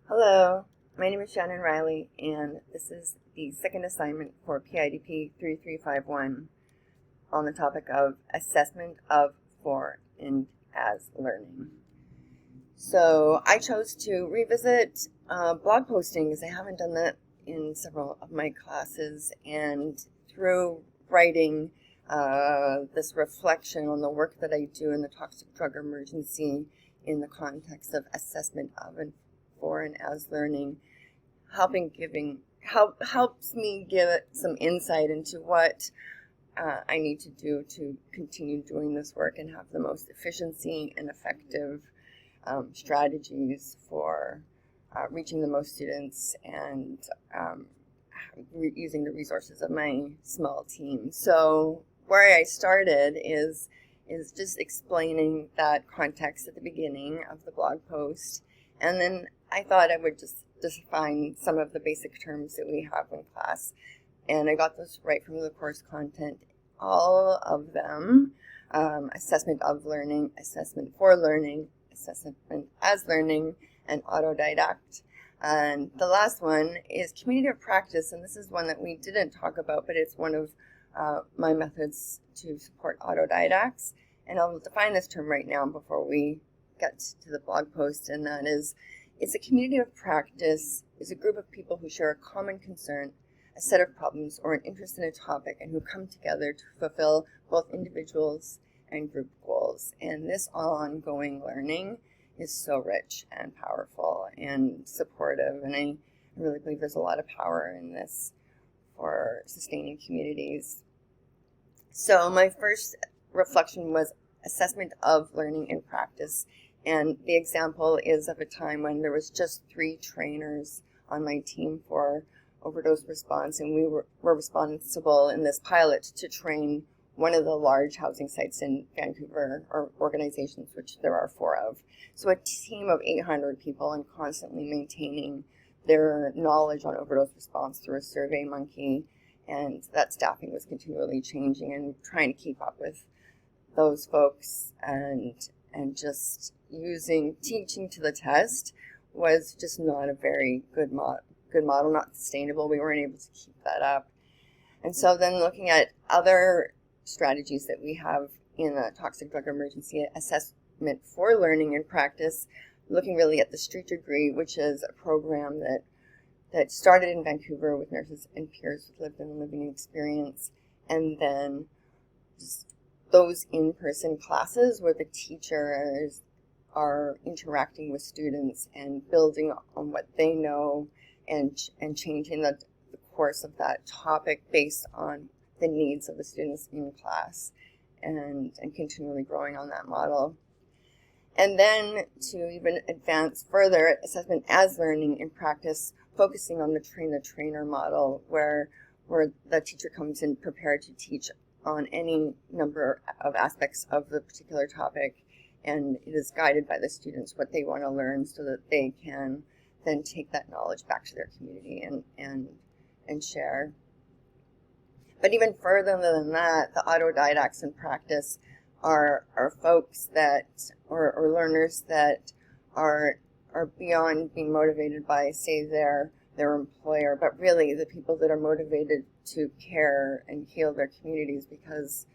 Hello, my name is Shannon Riley, and this is the second assignment for PIDP 3351 on the topic of assessment of, for, and as learning. So I chose to revisit blog postings. I haven't done that in several of my classes, and through writing this reflection on the work that I do in the toxic drug emergency in the context of assessment of and for and as learning, helps me give some insight into what I need to do to continue doing this work and have the most efficiency and effective strategies for reaching the most students and using the resources of my small team. So where I started is just explaining that context at the beginning of the blog post, and then I thought I would just define some of the basic terms that we have in class, and I got those right from the course content, all of them: assessment of learning, assessment for learning, assessment as learning, and autodidact. And the last one is community of practice, and this is one that we didn't talk about, but it's one of my methods to support autodidacts. And I'll define this term right now before we get to the blog post, and that is, it's a community of practice is a group of people who share a common concern, a set of problems, or an interest in a topic, and who come together to fulfill both individuals and group goals. And this ongoing learning is so rich and powerful and supportive, and I really believe there's a lot of power in this for sustaining communities. So my first reflection was assessment of learning in practice, and the example is of a time when there was just 3 trainers on my team for overdose response, and we were responsible in this pilot to train one of the large housing sites in Vancouver, or organizations, which there are 4 of. So a team of 800 people, and constantly maintaining their knowledge on overdose response through a SurveyMonkey, and that staffing was continually changing, and trying to keep up with those folks and just using teaching to the test was just not a very good model, not sustainable. We weren't able to keep that up. And so then looking at other strategies that we have in a toxic drug emergency assessment for learning and practice, looking really at the Street Degree, which is a program that started in Vancouver with nurses and peers with lived and living experience, and then just those in-person classes where the teachers are interacting with students and building on what they know and changing the course of that topic based on the needs of the students in class, and continually growing on that model. And then to even advance further, assessment as learning in practice, focusing on the train-the-trainer model, where the teacher comes in prepared to teach on any number of aspects of the particular topic, and it is guided by the students what they want to learn so that they can then take that knowledge back to their community and share. But even further than that, the autodidacts in practice are folks that, or learners that are beyond being motivated by, say, their employer, but really the people that are motivated to care and heal their communities, because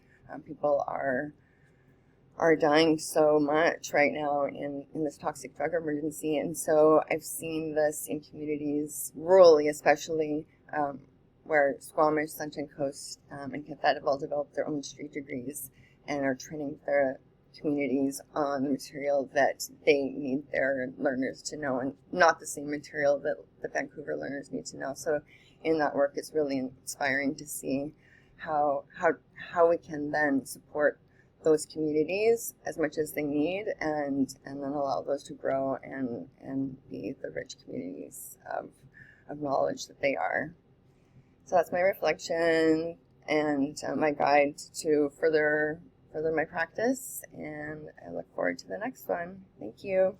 people are dying so much right now in this toxic drug emergency. And so I've seen this in communities, rurally especially, where Squamish, Sunshine Coast, and Kathetta have all developed their own Street Degrees and are training their communities on the material that they need their learners to know, and not the same material that the Vancouver learners need to know. So in that work, it's really inspiring to see how we can then support those communities as much as they need, and then allow those to grow and be the rich communities of knowledge that they are. So that's my reflection and my guide to further my practice, and I look forward to the next one. Thank you.